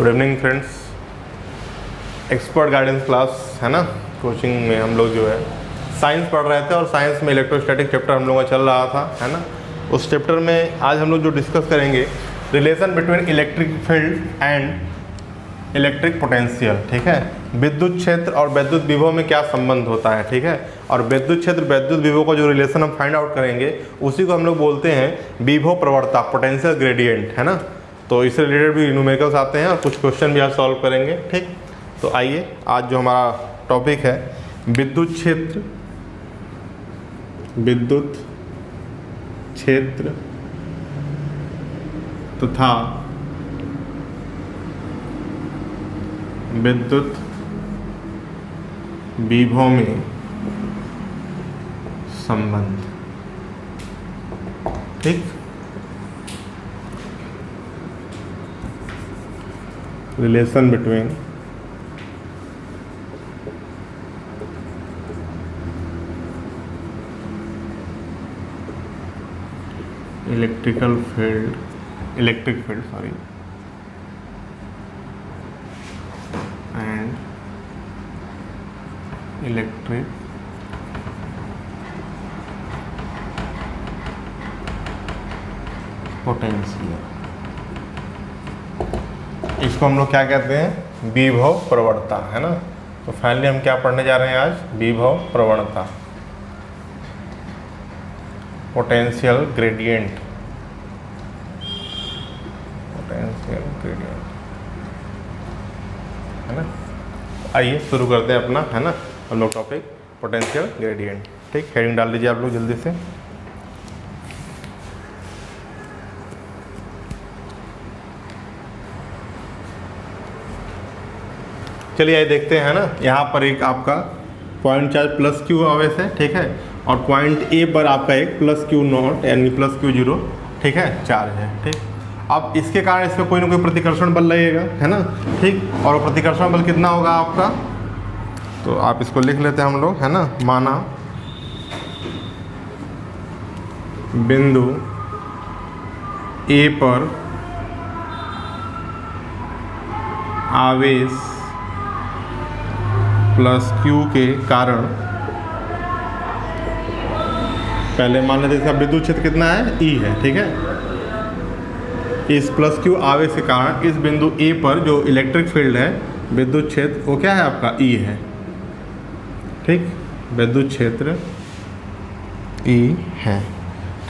Good evening friends. Expert guidance class है ना, coaching में हम लोग जो है साइंस पढ़ रहे थे और साइंस में इलेक्ट्रोस्टैटिक चैप्टर हम लोग का चल रहा था है ना। उस चैप्टर में आज हम लोग जो डिस्कस करेंगे relation between electric field and electric potential. ठीक है, विद्युत क्षेत्र और विद्युत विभव में क्या संबंध होता है। ठीक है, और विद्युत क्षेत्र विद्युत विभव का जो रिलेशन हम फाइंड आउट करेंगे उसी को हम लोग बोलते हैं विभव प्रवणता, पोटेंशियल ग्रेडियंट है ना। तो इससे रिलेटेड भी न्यूमेरिकल्स आते हैं और कुछ क्वेश्चन भी आज सॉल्व करेंगे। ठीक, तो आइए आज जो हमारा टॉपिक है विद्युत क्षेत्र, विद्युत क्षेत्र तथा विद्युत विभव में संबंध। ठीक, relation between electric field and electric potential, इसको हम लोग क्या कहते हैं, विभव प्रवणता है ना। तो फाइनली हम क्या पढ़ने जा रहे हैं आज, विभव प्रवणता, पोटेंशियल ग्रेडियंट, है ना। आइए शुरू करते हैं अपना है ना हम लोग टॉपिक पोटेंशियल ग्रेडियंट। ठीक, हेडिंग डाल दीजिए आप लोग जल्दी से। चलिए आइए देखते हैं ना। यहाँ पर एक आपका पॉइंट चार्ज प्लस क्यू आवेश है। ठीक है, और पॉइंट ए पर आपका एक प्लस क्यू नॉट यानी प्लस क्यू जीरो ठीक है चार्ज है। ठीक, अब इसके कारण इसमें कोई ना कोई प्रतिकर्षण बल लगेगा है ना। ठीक, और प्रतिकर्षण बल कितना होगा आपका, तो आप इसको लिख लेते हैं हम लोग है ना। माना बिंदु ए पर आवेश प्लस क्यू के कारण, पहले मान लेते हैं विद्युत क्षेत्र कितना है, ई है। ठीक है, इस प्लस क्यू आवेश के कारण इस बिंदु ए पर जो इलेक्ट्रिक फील्ड है विद्युत क्षेत्र वो क्या है आपका, ई है। ठीक, विद्युत क्षेत्र ई है।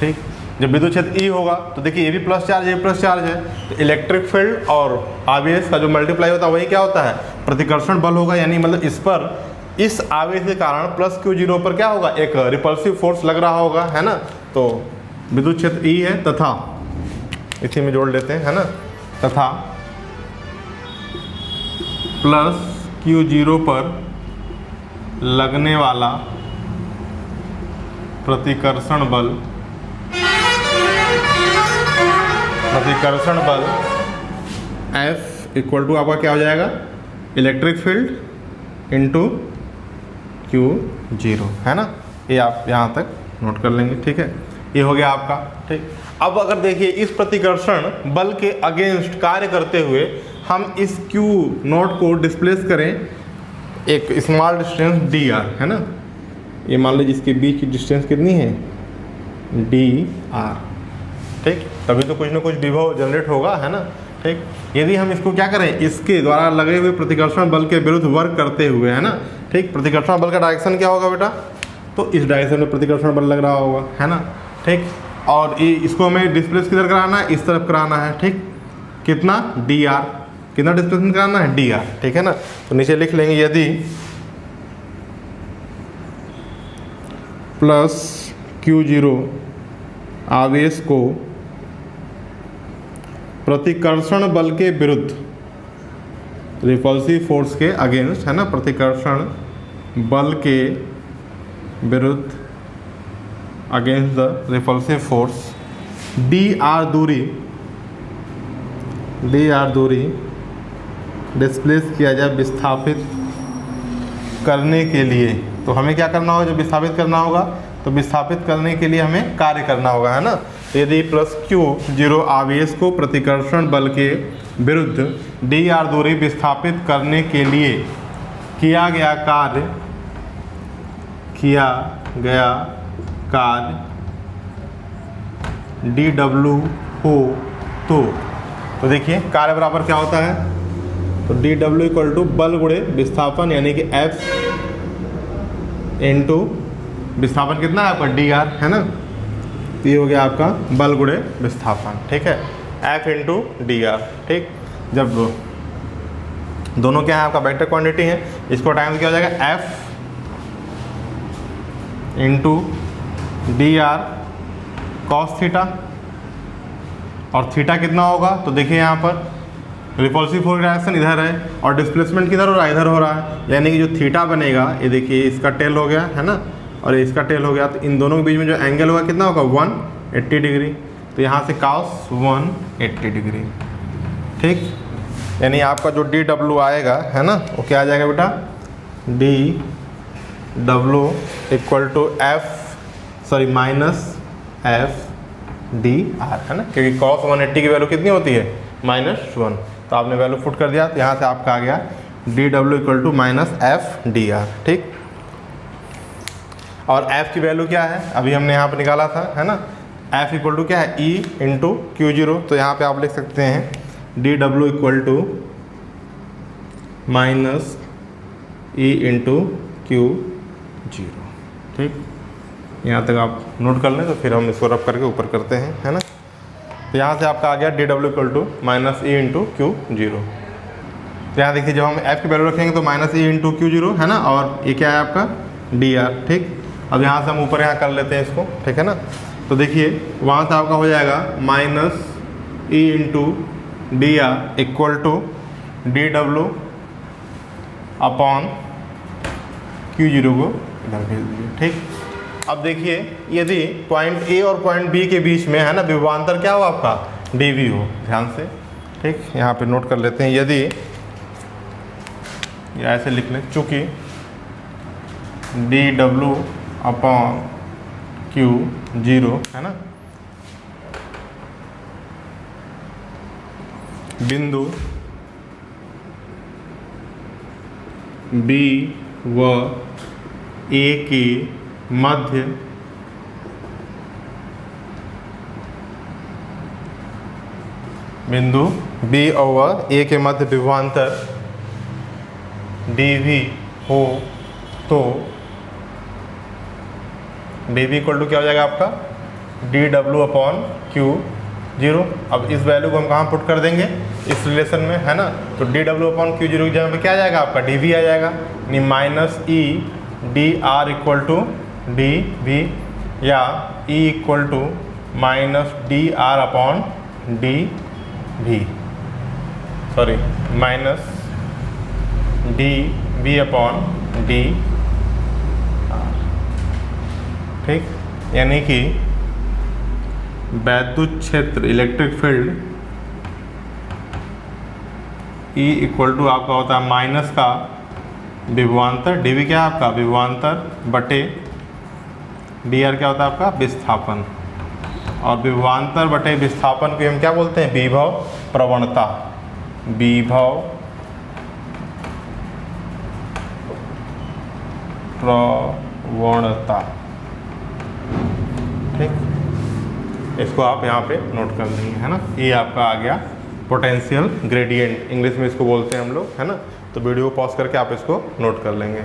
ठीक, जब विद्युत क्षेत्र ई होगा तो देखिए ये भी प्लस चार्ज, ये प्लस चार्ज है, तो इलेक्ट्रिक फील्ड और आवेश का जो मल्टीप्लाई होता है वही क्या होता है, प्रतिकर्षण बल होगा। यानी मतलब इस पर, इस आवेश के कारण प्लस क्यू जीरो पर क्या होगा, एक रिपल्सिव फोर्स लग रहा होगा है ना। तो विद्युत क्षेत्र ई है तथा, इसी में जोड़ लेते हैं है ना, तथा प्लस क्यू जीरो पर लगने वाला प्रतिकर्षण बल, F इक्वल टू आपका क्या हो जाएगा, electric field into Q zero है ना। ये आप यहाँ तक नोट कर लेंगे। ठीक है, ये हो गया आपका। ठीक, अब अगर देखिए इस प्रतिकर्षण बल के अगेंस्ट कार्य करते हुए हम इस क्यू नोट को डिस्प्लेस करें एक स्मॉल डिस्टेंस डी आर है ना। ये मान लीजिए इसके बीच की डिस्टेंस कितनी है, डी आर। ठीक, तभी तो कुछ ना कुछ विभव जनरेट होगा है ना। ठीक, यदि हम इसको क्या करें, इसके द्वारा लगे हुए प्रतिकर्षण बल के विरुद्ध वर्क करते हुए है ना। ठीक, प्रतिकर्षण बल का डायरेक्शन क्या होगा बेटा, तो इस डायरेक्शन में प्रतिकर्षण बल लग रहा होगा है ना। ठीक, और ये इसको हमें डिस्प्लेस किधर कराना है, इस तरफ कराना है। ठीक, कितना, डी आर, कितना डिस्प्लेसमेंट कराना है, डी आर। ठीक है ना, तो नीचे लिख लेंगे यदि प्लस क्यू जीरो आवेश को प्रतिकर्षण बल के विरुद्ध, रिपल्सिव फोर्स के अगेंस्ट है ना, प्रतिकर्षण बल के विरुद्ध against the repulsive force, D R दूरी डिस्प्लेस किया जाए विस्थापित करने के लिए। तो हमें क्या करना होगा, जब विस्थापित करना होगा तो विस्थापित करने के लिए हमें कार्य करना होगा, है ना। तो यदि प्लस क्यू 0 आवेश को प्रतिकर्षण बल के विरुद्ध डी आर दूरी विस्थापित करने के लिए किया गया कार्य डी डब्ल्यू हो तो देखिए कार्य बराबर क्या होता है, तो डी डब्ल्यू इक्वल टू बल गुणे विस्थापन, यानी कि एफ इंटू विस्थापन कितना है आपका डी आर, है ना। तो ये हो गया आपका बल गुणे विस्थापन, ठीक है, एफ इंटू डी आर, ठीक। जब दोनों क्या है आपका वेक्टर क्वांटिटी है, इसको टाइम क्या हो जाएगा F into D are cos theta, और थीटा कितना होगा, तो देखिए यहाँ पर रिपल्सिव फोर्स डायरेक्शन इधर है और डिस्प्लेसमेंट किधर हो रहा है, इधर हो रहा है, यानी कि जो थीटा बनेगा ये देखिए इसका टेल हो गया, है ना, और इसका टेल हो गया, तो इन दोनों के बीच में जो एंगल होगा कितना होगा 180 डिग्री, तो यहाँ से cos 180 डिग्री, ठीक। यानी आपका जो डी डब्ल्यू आएगा, है ना, वो क्या आ जाएगा बेटा, D W equal to minus F D R, है ना, क्योंकि cos 180 की वैल्यू कितनी होती है -1, तो आपने वैल्यू पुट कर दिया, तो यहाँ से आपका आ गया D W equal to minus F D R, ठीक। और f की वैल्यू क्या है, अभी हमने यहाँ पर निकाला था, है ना, f इक्वल टू क्या है E इंटू क्यू जीरो, तो यहाँ पे आप लिख सकते हैं D W equal to minus E into Q zero, ठीक। यहाँ तक आप नोट कर लें, तो फिर हम इसको रब करके ऊपर करते हैं, है ना। तो यहाँ से आपका आ गया D W equal to minus E into Q zero. तो यहाँ देखिए जब हम एफ की वैल्यू रखेंगे तो minus E into Q zero, है ना, और ये क्या है आपका डी आर, ठीक। अब यहाँ से हम ऊपर यहाँ कर लेते हैं इसको, ठीक है ना। तो देखिए वहाँ से आपका हो जाएगा minus E into D R equal to D W upon Q zero को इधर भेज दीजिए, ठीक। अब देखिए यदि पॉइंट ए और पॉइंट बी के बीच में, है ना, विभवांतर क्या हो आपका डी वी हो, ध्यान से, ठीक। यहाँ पे नोट कर लेते हैं, यदि ऐसे लिख लें, चूँकि D W upon Q zero, है ना, बिंदु बी व ए के मध्य बिंदु बी और ए के मध्य विभवांतर डी वी हो तो डी वी इक्वल टू क्या हो जाएगा आपका D W upon Q zero. अब इस वैल्यू को हम कहाँ पुट कर देंगे इस रिलेशन में, है ना, तो D W upon Q zero की जगह पे क्या आ जाएगा आपका डी वी आ जाएगा, यानी minus E D R equal to D V, या E equal to minus D R upon D V, sorry minus D V upon D R, ठीक। यानी कि वैद्युत क्षेत्र electric field E equal to आपका होता है माइनस का विभवांतर, डी वी क्या है आपका विभवांतर बटे डी आर क्या होता है आपका विस्थापन, और विभवांतर बटे विस्थापन को हम क्या बोलते हैं विभव प्रवणता, विभव प्रवणता, ठीक। इसको आप यहाँ पे नोट कर देंगे, है ना। ये आपका आ गया पोटेंशियल ग्रेडियंट, इंग्लिश में इसको बोलते हैं हम लोग, है ना। तो वीडियो पॉज करके आप इसको नोट कर लेंगे।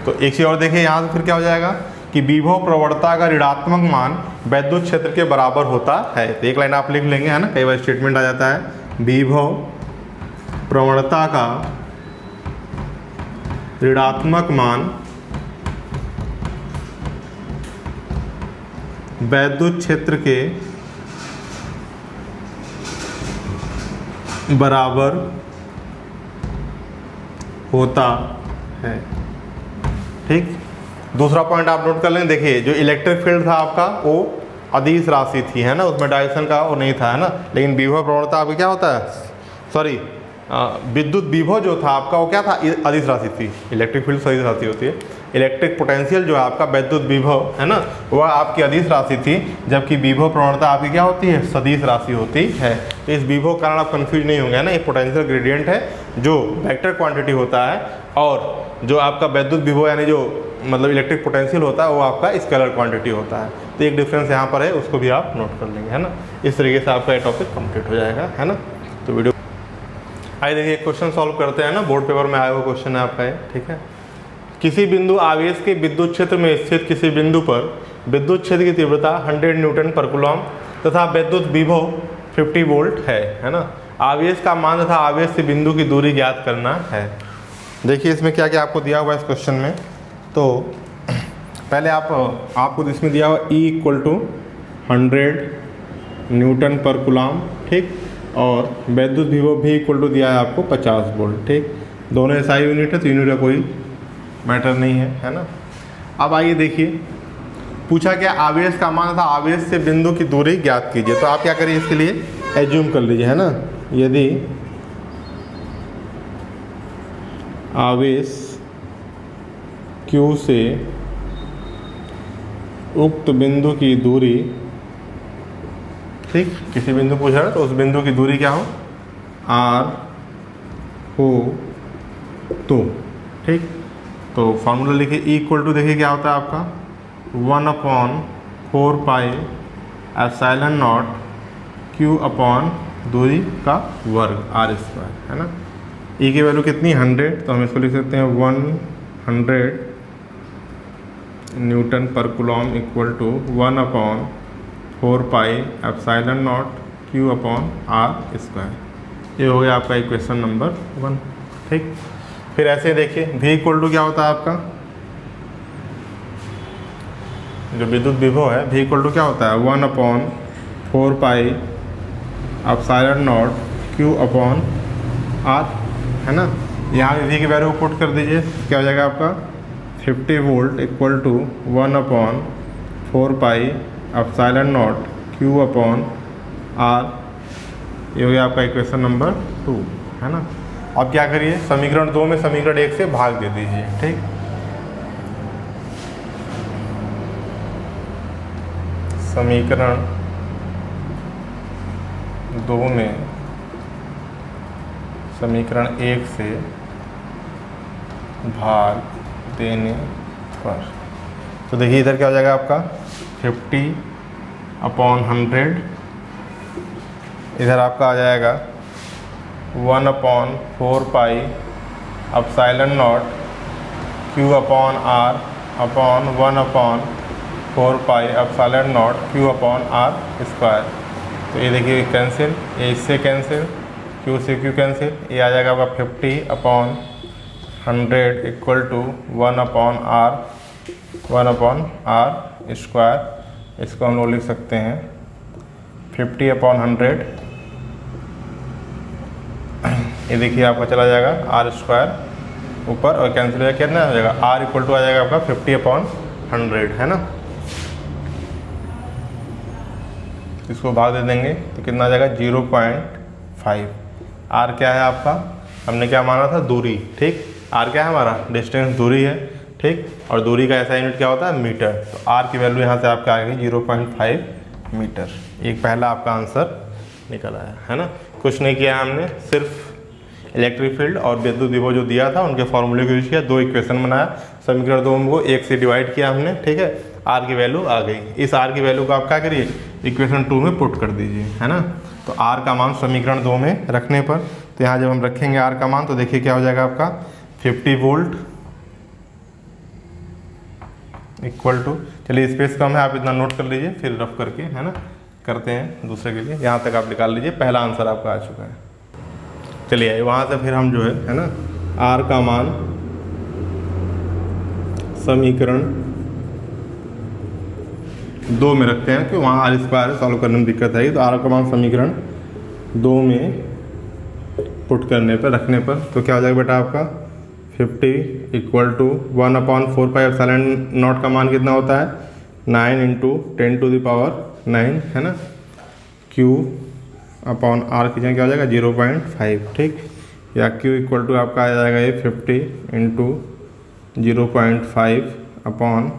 तो एक चीज़ और देखिए यहाँ से फिर क्या हो जाएगा कि विभव प्रवणता का ऋणात्मक मान वैद्युत क्षेत्र के बराबर होता है। तो एक लाइन आप लिख लेंगे, है ना, कई बार स्टेटमेंट आ जाता है, विभव प्रवणता का ऋणात्मक मान वैद्युत क्षेत्र के बराबर होता है, ठीक। दूसरा पॉइंट आप नोट कर लें, देखिए जो इलेक्ट्रिक फील्ड था आपका वो अदिश राशि थी, है ना, उसमें डायरेक्शन का वो नहीं था, है ना, लेकिन विभव प्रवणता आपका क्या होता है, सॉरी विद्युत विभव जो था आपका वो क्या था अदिश राशि थी, इलेक्ट्रिक फील्ड सदिश राशि होती है, इलेक्ट्रिक पोटेंशियल जो है आपका वैद्युत विभव है ना, वह आपकी अदिश राशि थी, जबकि विभव प्रवणता आपकी क्या होती है, सदिश राशि होती है। तो इस विभव के कारण आप कंफ्यूज नहीं होंगे, है ना। ये पोटेंशियल ग्रेडियंट है जो वेक्टर क्वांटिटी होता है, और जो आपका वैद्युत विभव यानी जो मतलब इलेक्ट्रिक पोटेंशियल होता है वो आपका स्केलर क्वांटिटी होता है। तो एक डिफरेंस यहाँ पर है, उसको भी आप नोट कर लेंगे, है ना। इस तरीके से आपका ये टॉपिक कंप्लीट हो जाएगा, है ना। तो वीडियो आइए देखिए क्वेश्चन सॉल्व करते हैं ना, बोर्ड पेपर में आया हुआ क्वेश्चन है आपका ये, ठीक है। किसी बिंदु आवेश के विद्युत क्षेत्र में स्थित किसी बिंदु पर विद्युत क्षेत्र की तीव्रता 100 न्यूटन पर कूलम तथा विद्युत विभव 50 वोल्ट है ना। आवेश का मान तथा आवेश से बिंदु की दूरी ज्ञात करना है। देखिए इसमें क्या क्या आपको दिया हुआ है इस क्वेश्चन में। तो पहले आपको इसमें दिया हुआ E = 100 न्यूटन पर कूलम, ठीक, और वैद्युत विभव भी इक्वल टू दिया है आपको 50 वोल्ट, ठीक। दोनों SI यूनिट है तो यूनिट का कोई मैटर नहीं है ना। अब आइए देखिए, पूछा क्या, आवेश का मान था, आवेश से बिंदु की दूरी ज्ञात कीजिए। तो आप क्या करिए, इसके लिए एज्यूम कर लीजिए, है ना। यदि आवेश Q से उक्त बिंदु की दूरी, ठीक, किसी बिंदु पूछा है तो उस बिंदु की दूरी क्या हो, R हो तो, ठीक। तो फॉर्मूला लिखिए, E = देखिए क्या होता है आपका 1/4 pi epsilon not Q upon दूरी का वर्ग R², है ना। E की वैल्यू कितनी, 100, तो हम इसको लिख सकते हैं 100 न्यूटन पर coulomb = 1/4 pi epsilon not Q upon R²। ये हो गया आपका इक्वेशन नंबर 1, ठीक। फिर ऐसे देखिए V = क्या होता है आपका, जो विद्युत विभव है V = क्या होता है 1/4 pi epsilon not Q upon R, है ना। यहाँ भी V की वैल्यू पुट कर दीजिए, क्या हो जाएगा आपका 50 volt = 1/4 pi epsilon not Q upon R। ये हो गया आपका इक्वेशन नंबर 2, है ना। अब क्या करिए, समीकरण 2 में समीकरण 1 से भाग दे दीजिए, ठीक। समीकरण 2 में समीकरण 1 से भाग देने पर, तो देखिए इधर क्या हो जाएगा आपका 50/100, इधर आपका आ जाएगा 1/4 pi epsilon not Q upon R upon 1/4 pi epsilon not Q upon R²। तो ये देखिए कैंसिल, ये इससे कैंसिल, Q से Q कैंसिल, ये आ जाएगा आपका 50/100 = 1/R²। इसको हम लोग लिख सकते हैं 50/100, ये देखिए आपका चला जाएगा R² ऊपर और कैंसिल हो जाएगा, कितना हो जाएगा R = आ जाएगा आपका 50/100, है ना। इसको भाग दे देंगे तो कितना आ जाएगा 0.5। R क्या है आपका, हमने क्या माना था, दूरी, ठीक। R क्या है हमारा, डिस्टेंस, दूरी है, ठीक। और दूरी का ऐसा यूनिट क्या होता है, मीटर। तो R की वैल्यू यहाँ से आपका आ गई 0.5 मीटर। एक पहला आपका आंसर निकल आया, है ना। कुछ नहीं किया हमने, सिर्फ इलेक्ट्रिक फील्ड और विद्युत विभव जो दिया था उनके फॉर्मूले को यूज किया, 2 इक्वेशन बनाया, समीकरण 2 को 1 से डिवाइड किया हमने, ठीक है। R की वैल्यू आ गई, इस R की वैल्यू को आप क्या करिए, इक्वेशन 2 में पुट कर दीजिए, है ना। तो R का मान समीकरण 2 में रखने पर, तो यहाँ जब हम रखेंगे R का मान तो देखिए क्या हो जाएगा आपका 50 वोल्ट = चलिए स्पेस कम है, आप इतना नोट कर लीजिए, फिर रफ करके, है ना, करते हैं दूसरे के लिए। यहाँ तक आप निकाल लीजिए, पहला आंसर आपका आ चुका है। चलिए वहाँ से फिर हम जो है ना, R का मान समीकरण 2 में रखते हैं कि वहाँ R² है, सॉल्व करने में दिक्कत आएगी। तो R का मान समीकरण 2 में पुट करने पर, रखने पर, तो क्या हो जाएगा बेटा आपका 50 = 1/4 पाई एप्सिलॉन नॉट का मान कितना होता है 9 × 10⁹, है ना। Q अपॉन R की जगह क्या हो जाएगा 0.5, ठीक। या Q = आपका आ जाएगा ये 50 × 0.5 अपॉन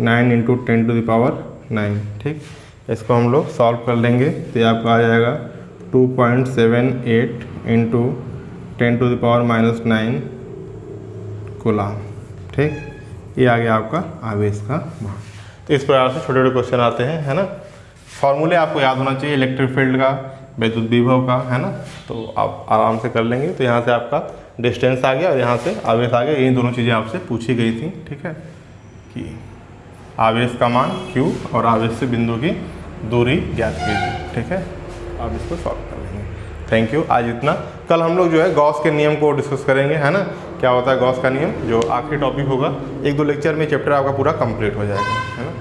9 इंटू 10⁹ ठीक। इसको हम लोग सॉल्व कर लेंगे तो ये आपका आ जाएगा 2.78 इंटू 10⁻⁹ कूलाम, ठीक। ये आ गया आपका आवेश का मान। तो इस प्रकार से छोटे छोटे क्वेश्चन आते हैं, है ना। फॉर्मूले आपको याद होना चाहिए इलेक्ट्रिक फील्ड का, विद्युत विभव का, है ना। तो आप आराम से कर लेंगे। तो यहाँ से आपका डिस्टेंस आ गया और यहाँ से आवेश आ गया। यही दोनों चीज़ें आपसे पूछी गई थी, ठीक है, कि आवेश का मान Q और आवेश से बिंदु की दूरी ज्ञात कीजिए, ठीक है। आप इसको सॉल्व कर लेंगे। Thank you. आज इतना। कल हम लोग जो है गॉस के नियम को डिस्कस करेंगे, है ना। क्या होता है गॉस का नियम, जो आखिरी टॉपिक होगा। 1-2 लेक्चर में चैप्टर आपका पूरा कंप्लीट हो जाएगा, है ना।